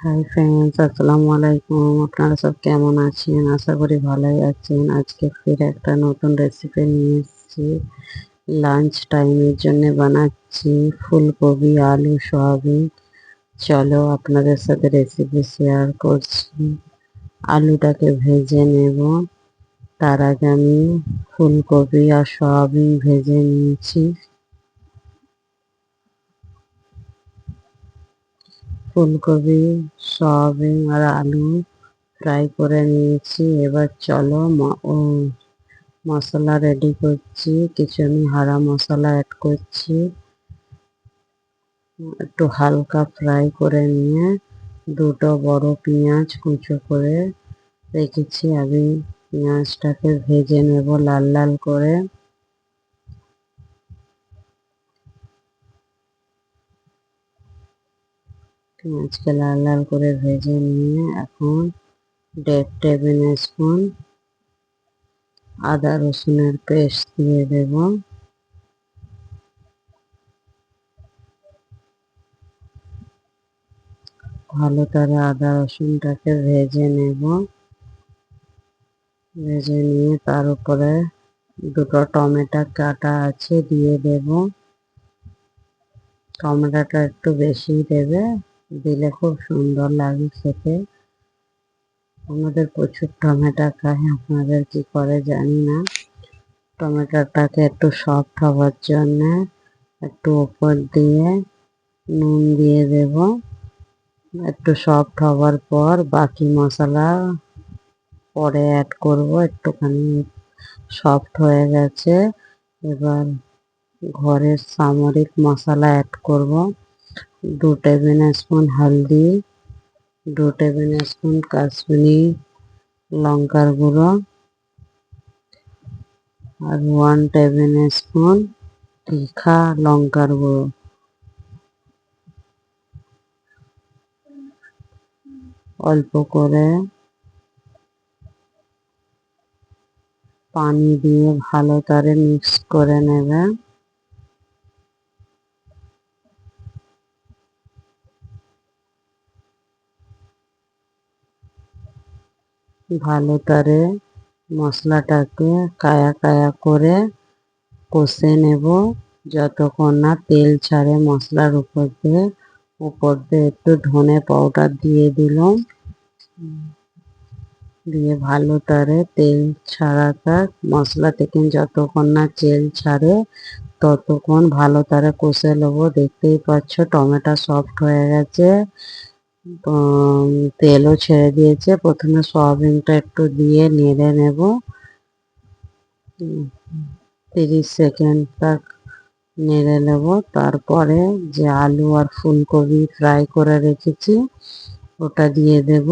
Hi friends, আসসালামু আলাইকুম। আপনারা সব কেমন আছেন? আশা করি ভালোই আছেন। আজকে ফির একটা নতুন রেসিপি নিয়ে এসেছি। লাঞ্চ টাইমের জন্য বানাচ্ছি ফুলকপি, আলু, সয়াবিন। চলো আপনাদের সাথে রেসিপি শেয়ার করছি। আলুটাকে ভেজে নেব। তার আগে আমি ফুলকপি আর সয়াবিন ভেজে নিয়েছি। ফুলকপি, সয়াবিন আর আলু ফ্রাই করে নিয়েছি। এবার চলো মশলা রেডি করছি। কিছু আমি হারা মশলা অ্যাড করছি। একটু হালকা ফ্রাই করে নিয়ে দুটো বড় পেঁয়াজ কুচো করে রেখেছি। আমি পেঁয়াজটাকে ভেজে নেব লাল লাল করে। পেঁয়াজকে লাল লাল করে ভেজে নিয়ে এখন 1.5 টেবিল স্পুন আদা রসুনের পেস্ট দিয়ে দেব। ভালো করে আদা রসুনটাকে ভেজে নেব। ভেজে নিয়ে তার উপরে দুটো টমেটো কাটা আছে দিয়ে দেব। টমেটোটা একটু বেশি দেবে, দিলে খুব সুন্দর লাগে খেতে। আমাদের প্রচুর টমেটো খায়, আপনাদের কি করে জানি না। টমেটোটাকে একটু সফট হওয়ার জন্য একটু উপর দিয়ে নুন দিয়ে দেব। একটু সফট হওয়ার পর বাকি মশলা পরে অ্যাড করব। একটুখানি সফট হয়ে গেছে, এবার ঘরের সামরিক মশলা অ্যাড করব। 2 টেবিল স্পুন হলদি, 2 টেবিল স্পুন কাশ্মীরি লঙ্কার গুঁড়ো আর 1 টেবিল স্পুন তিখা লঙ্কার গুঁড়ো। অল্প করে পানি দিয়ে ভালো করে মিক্স করে নেবে। ভালো করে মশলাটাকে কায়া কায়া করে কষে নেব যতক্ষণ না তেল ছাড়ে মশলার উপর দিয়ে। একটু ধনে পাউডার দিয়ে দিলাম, দিয়ে ভালো করে তেল ছাড়াটা মশলা থেকে যতক্ষণ না তেল ছাড়ে ততক্ষণ ভালো করে কষে নেবো। দেখতেই পাচ্ছ টমেটো সফট হয়ে গেছে, তেলও ছেড়ে দিয়েছে। প্রথমে সয়াবিনটা একটু দিয়ে নেড়ে নেব 30 সেকেন্ড তাক নেড়ে নেব। তারপরে যে আলু আর ফুলকপি ফ্রাই করে রেখেছি ওটা দিয়ে দেব,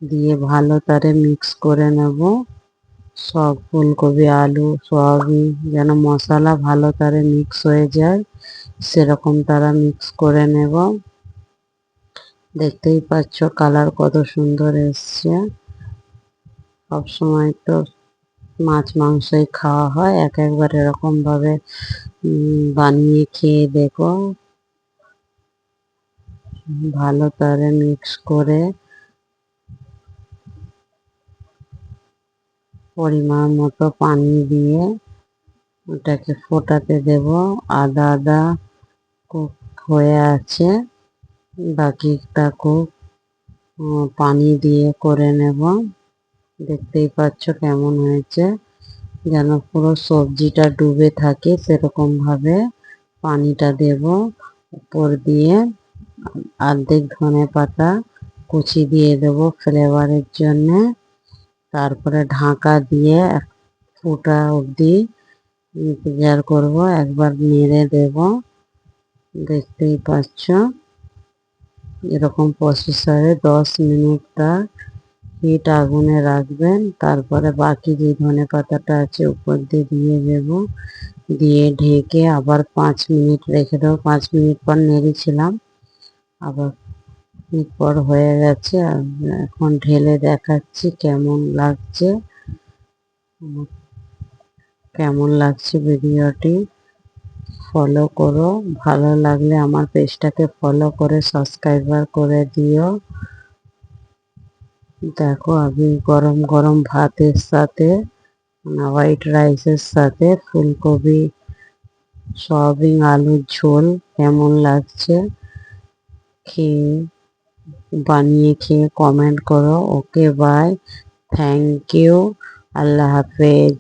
দিয়ে ভালো করে মিক্স করে নেব। সব ফুলকপি, আলু, সয়াবিন যেন মশলা ভালো করে মিক্স হয়ে যায় সেরকম তারা মিক্স করে নেব। দেখতেই পাচ্ছ কালার কত সুন্দর এসছে। সবসময় তো মাছ মাংসই খাওয়া হয়, একবার এরকম ভাবে বানিয়ে খেয়ে দেখো। ভালো করে মিক্স করে পরিমাণ মতো পানি দিয়ে ওটাকে ফোটাতে দেব। আদা আদা কুক হয়ে আছে, বাকিটা কুক পানি দিয়ে করে নেব। দেখতেই পাচ্ছ কেমন হয়েছে, যেন পুরো সবজিটা ডুবে থাকে সেরকম ভাবে পানিটা দেব। উপর দিয়ে অর্ধেক ধনে পাতা কুচি দিয়ে দেব ফ্লেভারের জন্যে। তারপরে ঢাকা দিয়ে এক ফুটা অবধি ইন্তজার করব, একবার নেড়ে দেব। দেখতেই পাচ্ছ এরকম প্রসেসরে 10 মিনিট তার হিট আগুনে রাখবেন। তারপরে বাকি যে ধনে পাতাটা আছে উপর দিয়ে দিয়ে দেব, দিয়ে ঢেকে আবার 5 মিনিট রেখে দেবো। 5 মিনিট পর নেড়েছিলাম, আবার মিনিট পর হয়ে গেছে। এখন ঢেলে দেখাচ্ছি কেমন লাগছে। কেমন লাগছে ভিডিওটি ফলো করো, ভালো লাগলে আমার পেজটাকে ফলো করে সাবস্ক্রাইবার করে দিও। দেখো আমি গরম গরম ভাতের সাথে হোয়াইট রাইসের সাথে ফুলকপি সয়াবিন আলুর ঝোল কেমন লাগছে খেয়ে বানিয়ে খেয়ে কমেন্ট করো। ওকে বাই, থ্যাংক ইউ, আল্লাহ হাফেজ।